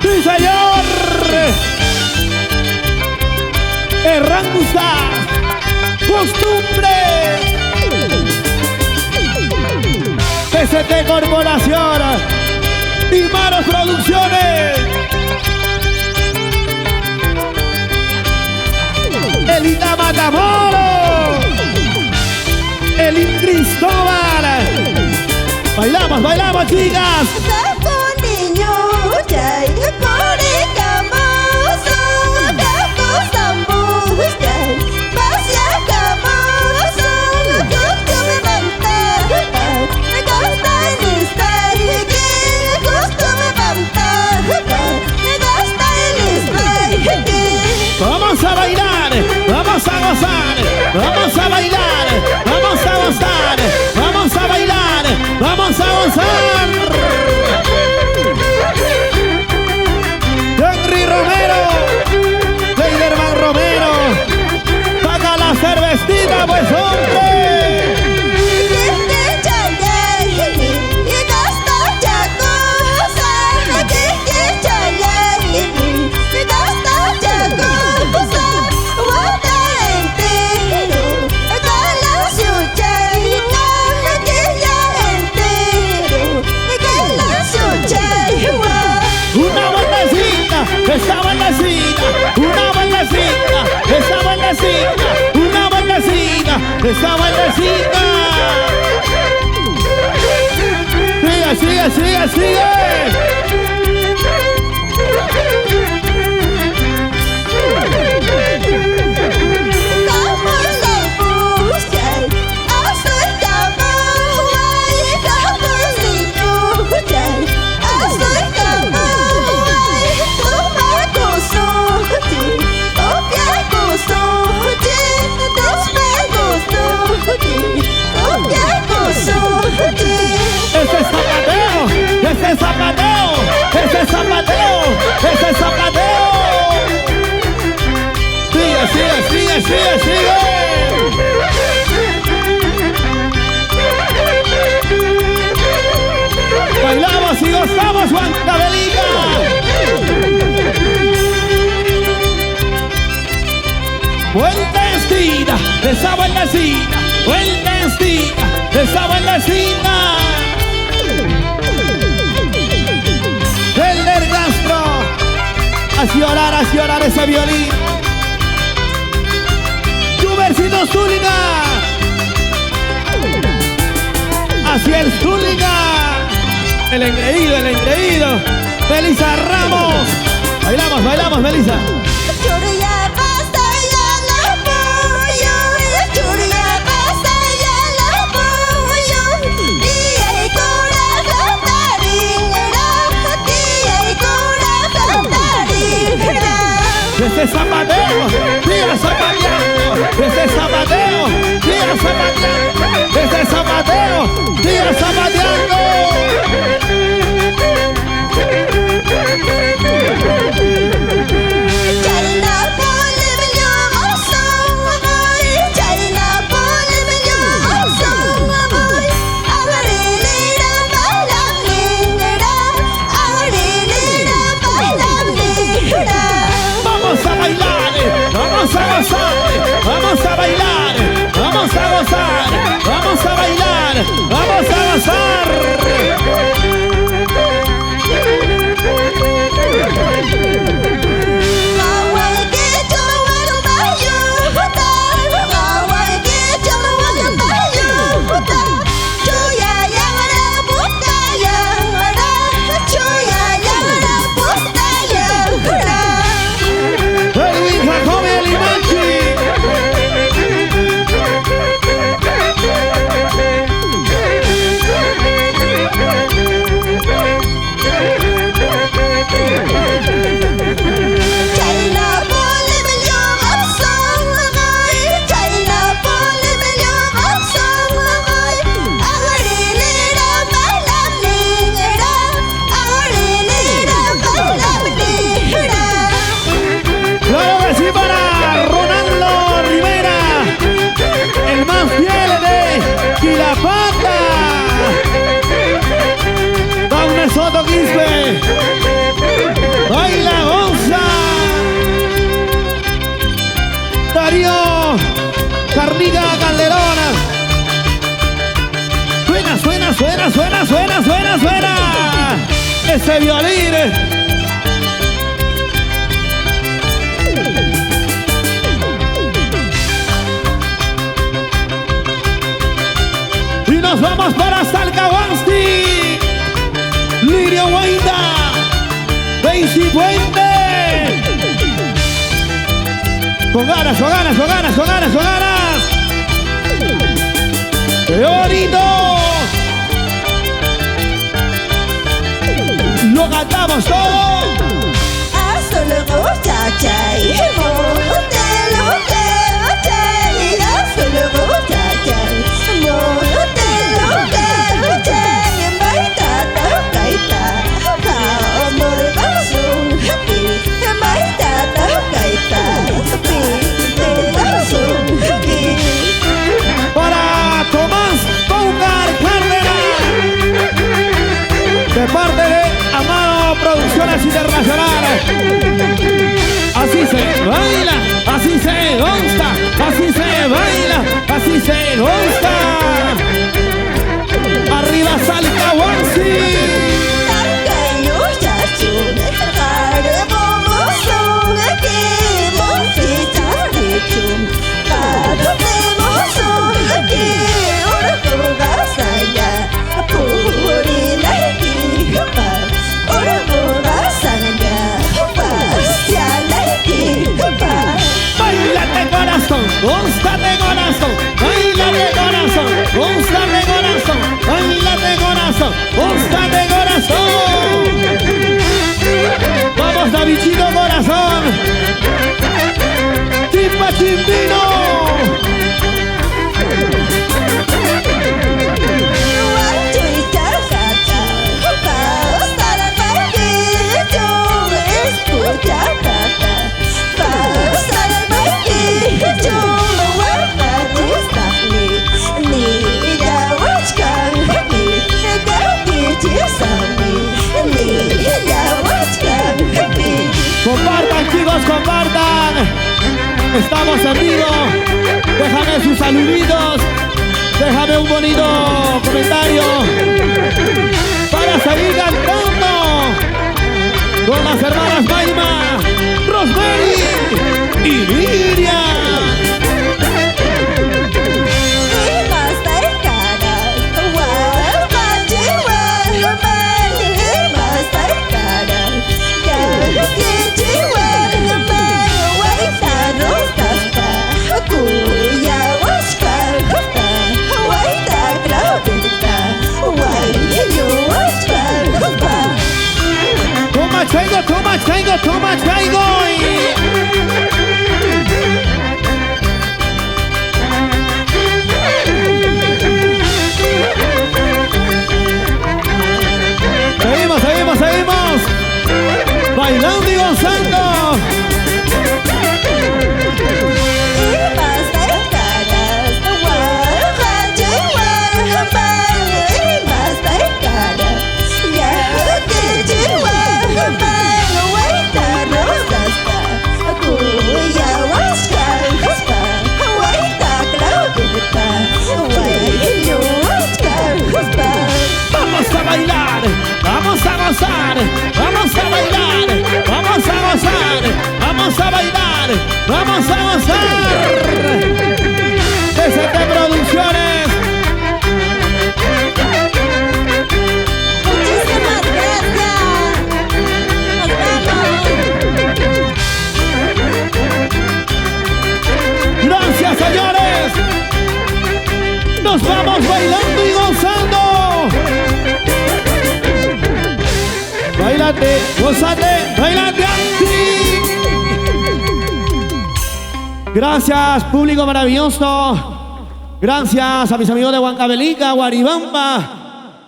¡Sí, señor! Errangusa, costumbre. PCT Corporación y Maros Producciones. Elita Matamoros, Elin Cristóbal. Bailamos, bailamos, chicas. Vamos a bailar, vamos a gozar, vamos a bailar, vamos a gozar, vamos a bailar, vamos a gozar. Henry Romero, Leiderman Romero, paga la cervecita, pues hombre. Esa bailecita, una bailecita, esa bailecita, una bailecita, esa bailecita. Sigue, sigue, sigue, sigue. Ese zapateo, ese zapateo, ese zapateo. Sigue, sigue, sigue, sigue, sigue. Bailamos y gozamos, Juan Cabelita. Vuelta estira, esa bailecita, vuelta estira, esa bailecita. Hacia llorar ese violín. Jubercito Zúñiga, hacia el Zúñiga. El engreído. Melissa Ramos. Bailamos, bailamos, Melissa. Ese zapateo, sigue zapateando. Ese zapateo, sigue zapateando. Ese zapateo, sigue zapateando. ese violín. Y nos vamos para Salcahuansti. Lirio Huayda, Daisy Puente. Con ganas, con ganas, con ganas, con ganas, con ganas. ¡Qué bonito! Lo cantamos todo. Para Tomás Paucar Cárdenas, de parte de Amado Producciones Internacionales. Así se baila, así se goza, así se baila, así se goza. Arriba Salcahuansti. Gusta de corazón, baila de corazón, gusta de corazón, baila de corazón, gusta de corazón. Vamos Davidito corazón, Chimpa Chimbino. Compartan chicos, compartan. Estamos en vivo. Déjame sus saluditos. Déjame un bonito comentario para seguir cantando con las hermanas Maima, Rosemary y Miriam. Too much, seguimos. Bailando y gozando. Vamos a bailar, vamos a gozar, vamos a bailar, vamos a gozar, vamos a bailar, vamos a gozar. ST Producciones. Muchísimas gracias. Nos vemos. Gracias, señores. Nos vamos bailando y gozando. Bailate, gózate, bailate así. Gracias, público maravilloso. Gracias a mis amigos de Huancavelica, Guaribamba.